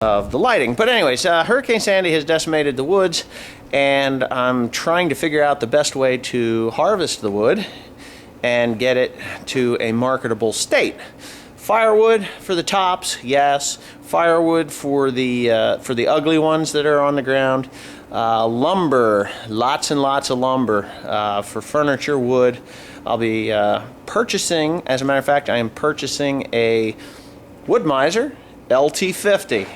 of the lighting. But anyways, Hurricane Sandy has decimated the woods, and I'm trying to figure out the best way to harvest the wood and get it to a marketable state. Firewood for the tops, yes. Firewood for the ugly ones that are on the ground. Lumber, lots and lots of lumber for furniture, wood. I'll be purchasing, as a matter of fact, I am purchasing a wood-mizer LT50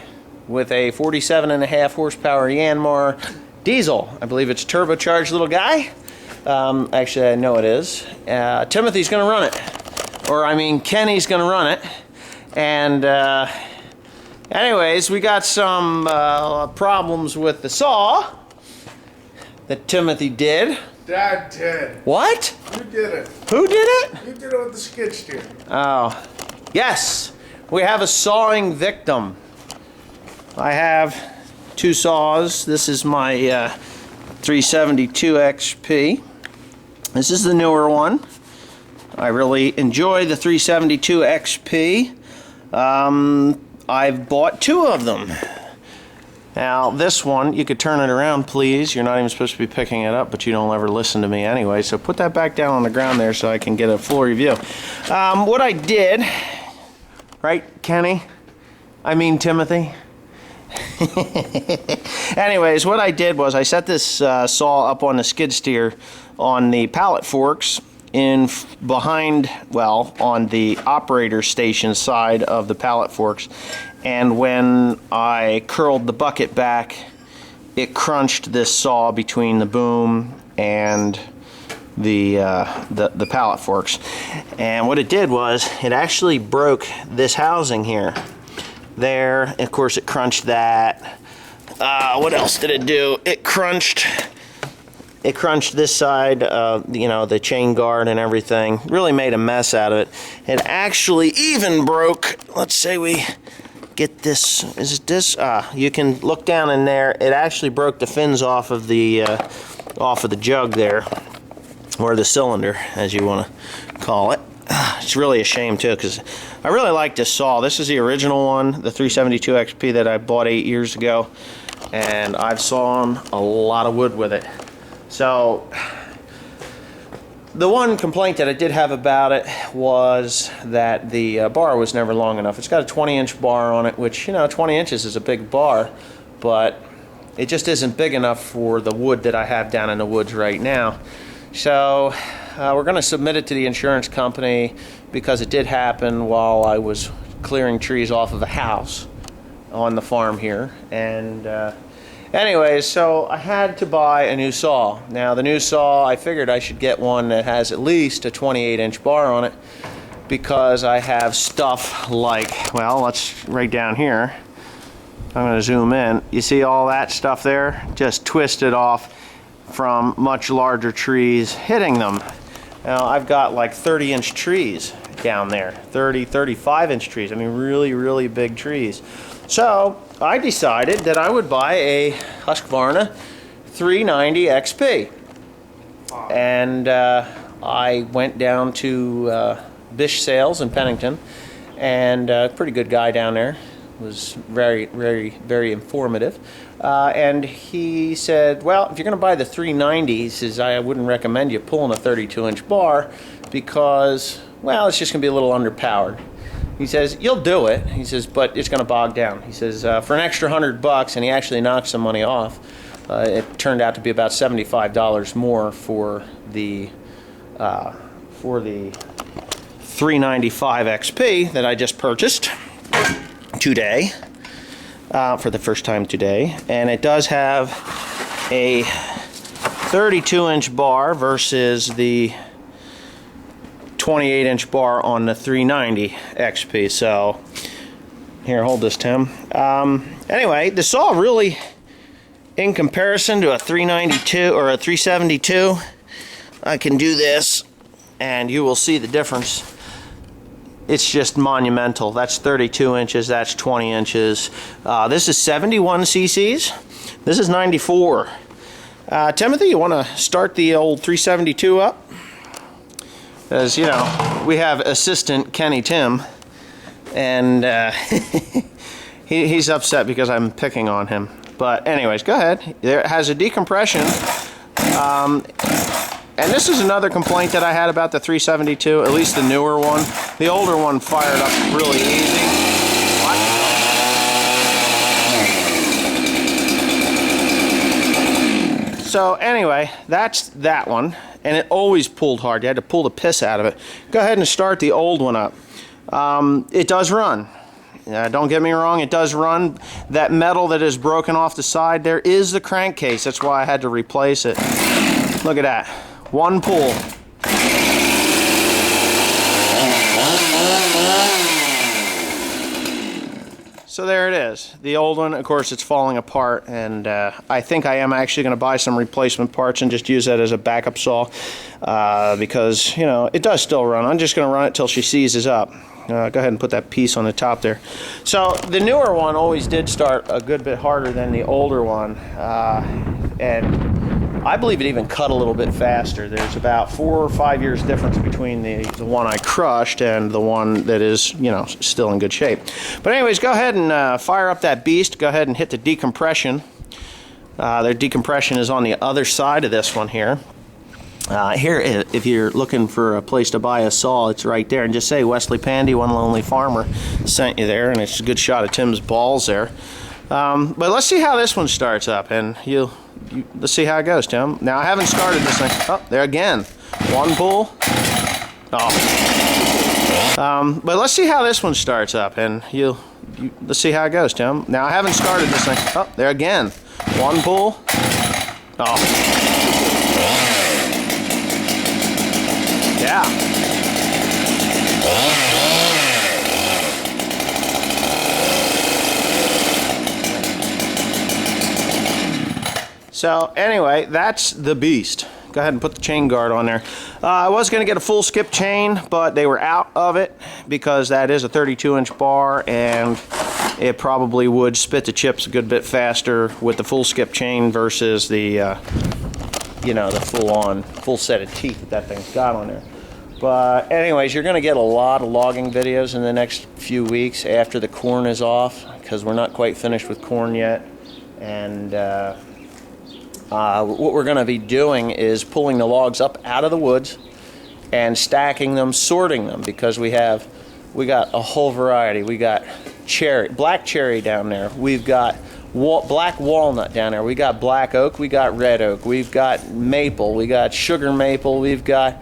with a 47.5 horsepower Yanmar diesel. I believe it's a turbocharged little guy. Actually, I know it is. Timothy's going to run it. Or, I mean, Kenny's going to run it. And, anyways, we got some problems with the saw that Timothy did. Dad did. What? You did it. Who did it? You did it with the skid steer. Oh, yes. We have a sawing victim. I have two saws. This is my 372 XP. This is the newer one. I really enjoy the 372 XP. I've bought two of them. Now this one, you could turn it around, please. You're not even supposed to be picking it up, but you don't ever listen to me anyway. So put that back down on the ground there so I can get a full review. What I did, right, Kenny? I mean Timothy. Anyways, what I did was I set this saw up on the skid steer on the pallet forks behind, well, on the operator station side of the pallet forks, and when I curled the bucket back, it crunched this saw between the boom and the pallet forks. And what it did was it actually broke this housing here. There, of course, it crunched that. What else did it do? It crunched this side, you know, the chain guard and everything. Really made a mess out of it. It actually even broke, let's say we get this, is it this? You can look down in there. It actually broke the fins off of the jug there, or the cylinder, as you want to call it. It's really a shame too, because I really like this saw. This is the original one, the 372 XP that I bought 8 years ago, and I've sawn a lot of wood with it. So the one complaint that I did have about it was that the bar was never long enough. It's got a 20-inch bar on it, which, you know, 20 inches is a big bar, but it just isn't big enough for the wood that I have down in the woods right now. So we're going to submit it to the insurance company because it did happen while I was clearing trees off of a house on the farm here. And anyways, so I had to buy a new saw. Now the new saw, I figured I should get one that has at least a 28-inch bar on it, because I have stuff like, well, let's right down here. I'm going to zoom in. You see all that stuff there? Just twisted off from much larger trees hitting them. Now I've got like 30-inch trees down there, 30, 35-inch trees. I mean, really, really big trees. So I decided that I would buy a Husqvarna 390 XP. And I went down to Bish Sales in Pennington, and a pretty good guy down there. Was very, very, very informative. And he said, well, if you're going to buy the 390, he says, I wouldn't recommend you pulling a 32-inch bar because, well, it's just going to be a little underpowered. He says, you'll do it. He says, but it's going to bog down. He says, for an extra $100, and he actually knocked some money off, it turned out to be about $75 more for the 395 XP that I just purchased today, for the first time today. And it does have a 32-inch bar versus the 28-inch bar on the 390 XP. So here, hold this, Tim. Anyway, the saw really, in comparison to a 392 or a 372, I can do this and you will see the difference. It's just monumental. That's 32 inches, that's 20 inches. This is 71 cc's. This is 94. Timothy, you want to start the old 372 up? As you know, we have assistant Kenny Tim, and He's upset because I'm picking on him. But anyways, go ahead. There, it has a decompression. And this is another complaint that I had about the 372, at least the newer one. The older one fired up really easy. So anyway, that's that one. And it always pulled hard. You had to pull the piss out of it. Go ahead and start the old one up. It does run. Don't get me wrong, it does run. That metal that is broken off the side there is the crankcase. That's why I had to replace it. Look at that. One pull. So there it is. The old one, of course, it's falling apart, and I think I am actually going to buy some replacement parts and just use that as a backup saw because, you know, it does still run. I'm just going to run it till she seizes up. Go ahead and put that piece on the top there. So the newer one always did start a good bit harder than the older one, and I believe it even cut a little bit faster. There's about 4 or 5 years difference between the one I crushed and the one that is, you know, still in good shape. But anyways, go ahead and fire up that beast. Go ahead and hit the decompression. Their decompression is on the other side of this one here. Here, if you're looking for a place to buy a saw, it's right there. And just say Wesley Pandy, One Lonely Farmer, sent you there, and it's a good shot of Tim's balls there. But let's see how this one starts up, and let's see how it goes, Tim. Now, I haven't started this thing. Oh, there again. One pull. Oh. But let's see how this one starts up, and let's see how it goes, Tim. Now, I haven't started this thing. Oh, there again. One pull. Oh. Yeah. So anyway, that's the beast. Go ahead and put the chain guard on there. I was going to get a full skip chain, but they were out of it because that is a 32-inch bar, and it probably would spit the chips a good bit faster with the full skip chain versus the, you know, the full set of teeth that thing's got on there. But anyways, you're going to get a lot of logging videos in the next few weeks after the corn is off, because we're not quite finished with corn yet. And what we're going to be doing is pulling the logs up out of the woods and stacking them, sorting them, because we got a whole variety. We got black cherry down there. We've got black walnut down there. We got black oak. We got red oak. We've got maple. We got sugar maple. We've got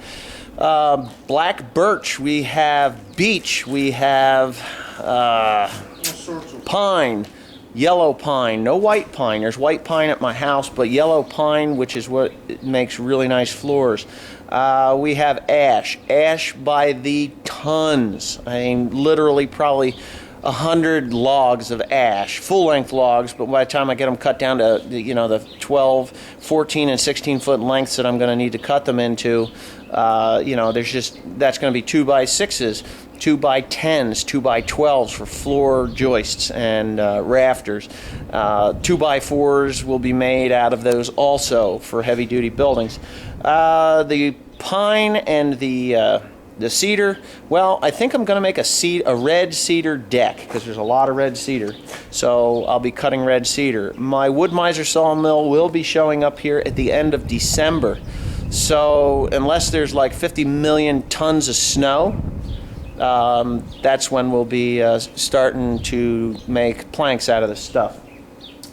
black birch, we have beech, we have pine, yellow pine, no white pine. There's white pine at my house, but yellow pine, which is what makes really nice floors. We have ash by the tons. I mean, literally probably 100 logs of ash, full-length logs, but by the time I get them cut down to, you know, the 12, 14, and 16-foot lengths that I'm going to need to cut them into, you know, that's going to be 2x6s, 2x10s, 2x12s for floor joists and rafters. 2x4s will be made out of those also for heavy-duty buildings. The pine and the cedar, well, I think I'm going to make a red cedar deck, because there's a lot of red cedar. So I'll be cutting red cedar. My wood-mizer sawmill will be showing up here at the end of December. So unless there's like 50 million tons of snow, that's when we'll be starting to make planks out of this stuff.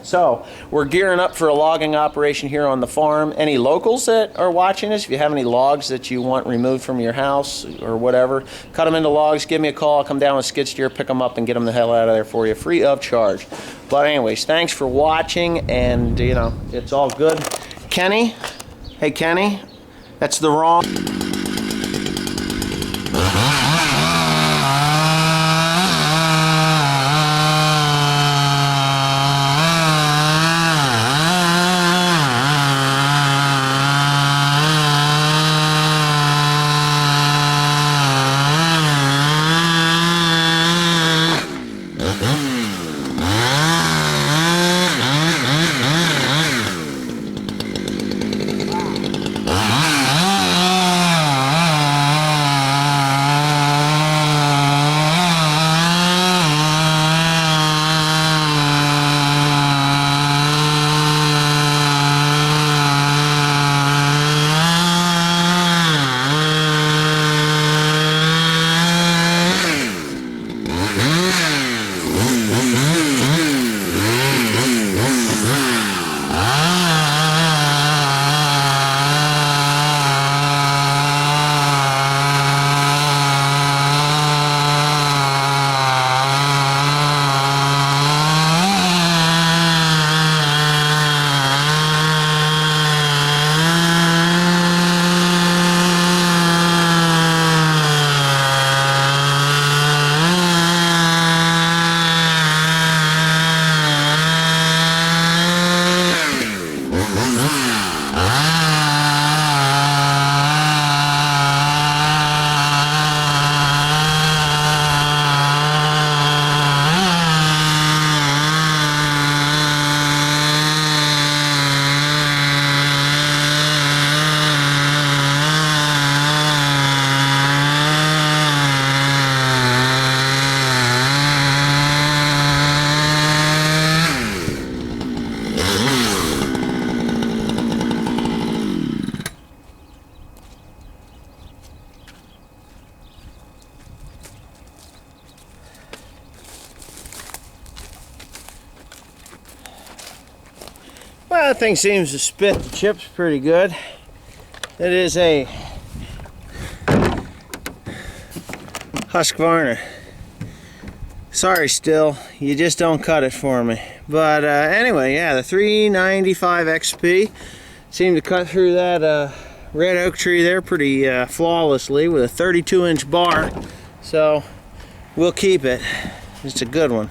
So we're gearing up for a logging operation here on the farm. Any locals that are watching this, if you have any logs that you want removed from your house or whatever, cut them into logs, give me a call. I'll come down with skid steer, pick them up, and get them the hell out of there for you, free of charge. But anyways, thanks for watching, and you know, it's all good. Kenny, hey Kenny, that's the wrong... Well, that thing seems to spit the chips pretty good. It is a Husqvarna. Sorry, Still, you just don't cut it for me. But anyway, yeah, the 395 XP seemed to cut through that red oak tree there pretty flawlessly with a 32-inch bar. So we'll keep it. It's a good one.